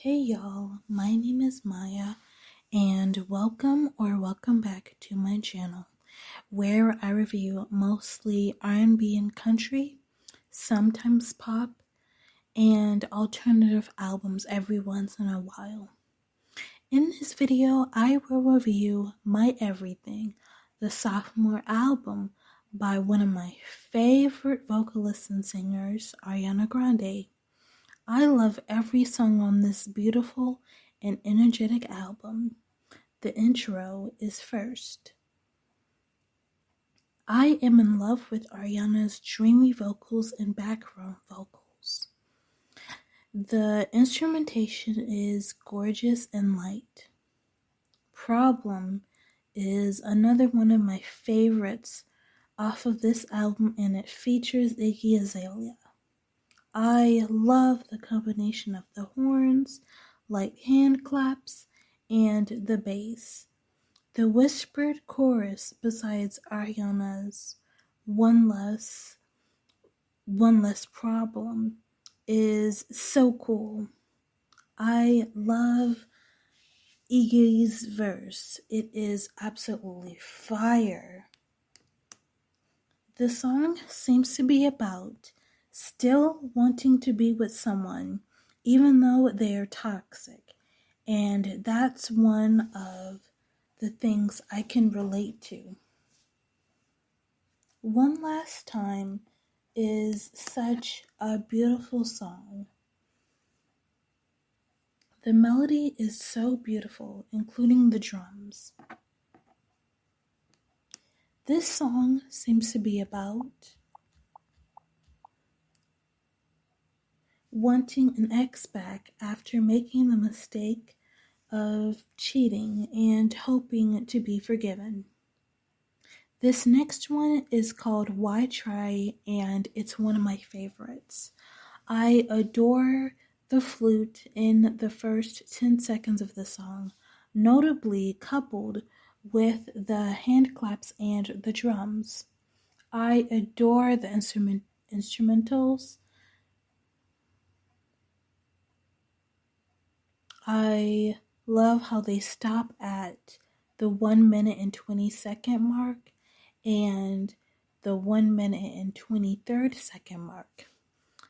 Hey y'all, my name is Maya, and welcome back to my channel, where I review mostly R&B and country, sometimes pop, and alternative albums every once in a while. In this video, I will review My Everything, the sophomore album by one of my favorite vocalists and singers, Ariana Grande. I love every song on this beautiful and energetic album. The intro is first. I am in love with Ariana's dreamy vocals and background vocals. The instrumentation is gorgeous and light. Problem is another one of my favorites off of this album, and it features Iggy Azalea. I love the combination of the horns, light hand claps, and the bass. The whispered chorus besides Ariana's One Less Problem is so cool. I love Iggy's verse. It is absolutely fire. The song seems to be about still wanting to be with someone even though they are toxic, and that's one of the things I can relate to. One Last Time is such a beautiful song. The melody is so beautiful, including the drums. This song seems to be about wanting an ex back after making the mistake of cheating and hoping to be forgiven. This next one is called Why Try, and it's one of my favorites. I adore the flute in the first 10 seconds of the song, notably coupled with the hand claps and the drums. I adore the instrumentals. I love how they stop at the 1 minute and 20-second mark and the 1 minute and 23rd-second mark.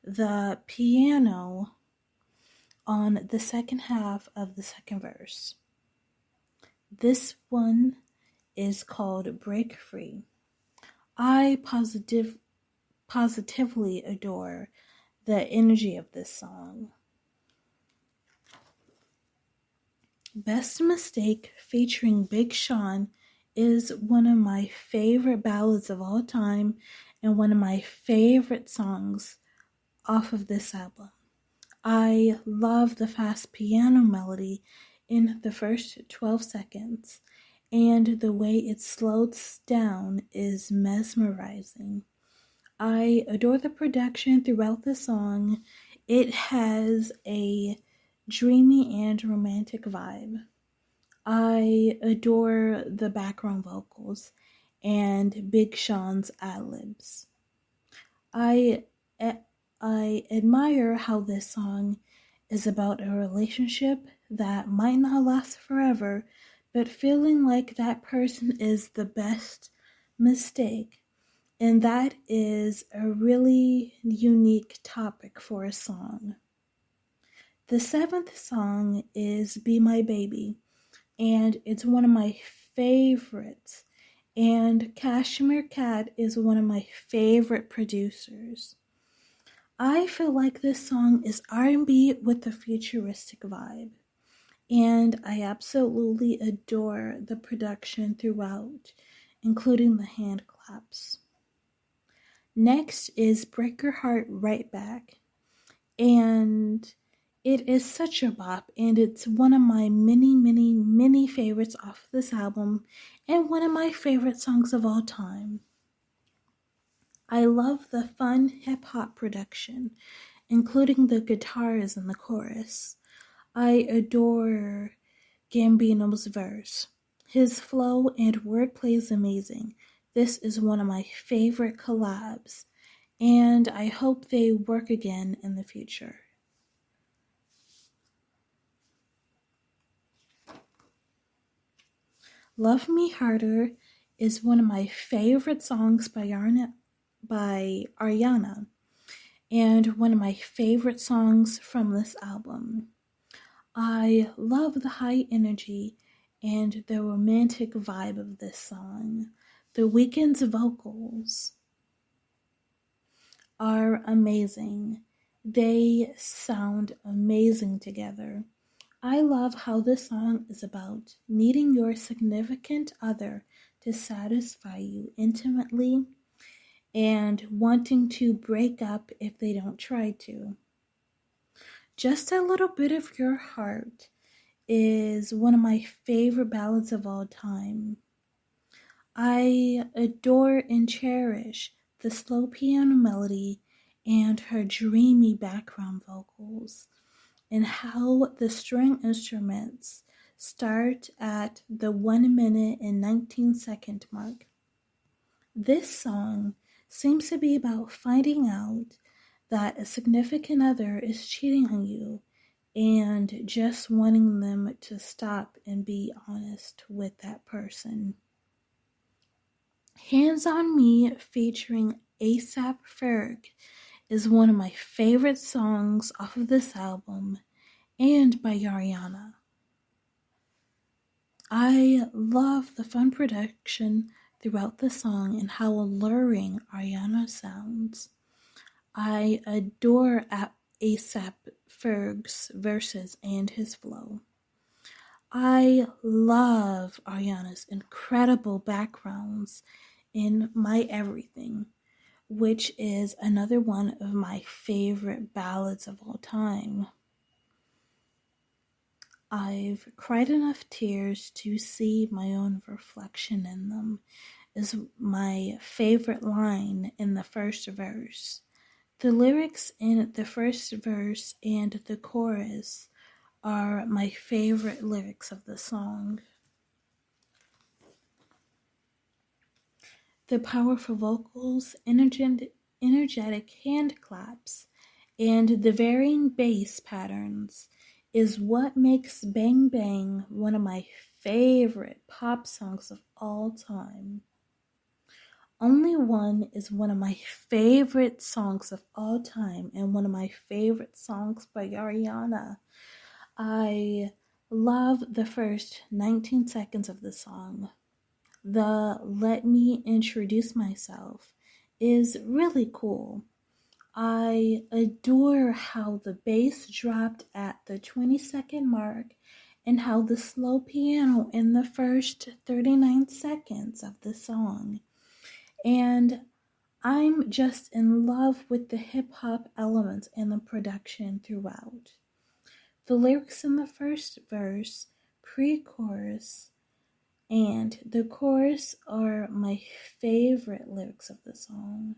The piano on the second half of the second verse. This one is called Break Free. I positively adore the energy of this song. Best Mistake featuring Big Sean is one of my favorite ballads of all time and one of my favorite songs off of this album. I love the fast piano melody in the first 12 seconds, and the way it slows down is mesmerizing. I adore the production throughout the song. It has a dreamy and romantic vibe. I adore the background vocals and Big Sean's ad-libs. I admire how this song is about a relationship that might not last forever, but feeling like that person is the best mistake. And that is a really unique topic for a song. The 7th song is Be My Baby, and it's one of my favorites. And Cashmere Cat is one of my favorite producers. I feel like this song is R&B with a futuristic vibe, and I absolutely adore the production throughout, including the hand claps. Next is Break Your Heart Right Back, and it is such a bop, and it's one of my many favorites off this album, and one of my favorite songs of all time. I love the fun hip-hop production, including the guitars in the chorus. I adore Gambino's verse. His flow and wordplay is amazing. This is one of my favorite collabs, and I hope they work again in the future. Love Me Harder is one of my favorite songs by Ariana, and one of my favorite songs from this album. I love the high energy and the romantic vibe of this song. The Weeknd's vocals are amazing. They sound amazing together. I love how this song is about needing your significant other to satisfy you intimately and wanting to break up if they don't try to. Just a Little Bit of Your Heart is one of my favorite ballads of all time. I adore and cherish the slow piano melody and her dreamy background vocals, and how the string instruments start at the 1 minute and 19-second mark. This song seems to be about finding out that a significant other is cheating on you and just wanting them to stop and be honest with that person. Hands on Me featuring ASAP Ferg is one of my favorite songs off of this album and by Ariana. I love the fun production throughout the song and how alluring Ariana sounds. I adore ASAP Ferg's verses and his flow. I love Ariana's incredible backgrounds in My Everything, which is another one of my favorite ballads of all time. I've cried enough tears to see my own reflection in them is my favorite line in the first verse. The lyrics in the first verse and the chorus are my favorite lyrics of the song. The powerful vocals, energetic hand claps, and the varying bass patterns is what makes Bang Bang one of my favorite pop songs of all time. Only One is one of my favorite songs of all time and one of my favorite songs by Ariana. I love the first 19 seconds of the song. The Let Me Introduce Myself is really cool. I adore how the bass dropped at the 20-second mark and how the slow piano in the first 39 seconds of the song. And I'm just in love with the hip-hop elements and the production throughout. The lyrics in the first verse, pre-chorus, and the chorus are my favorite lyrics of the song.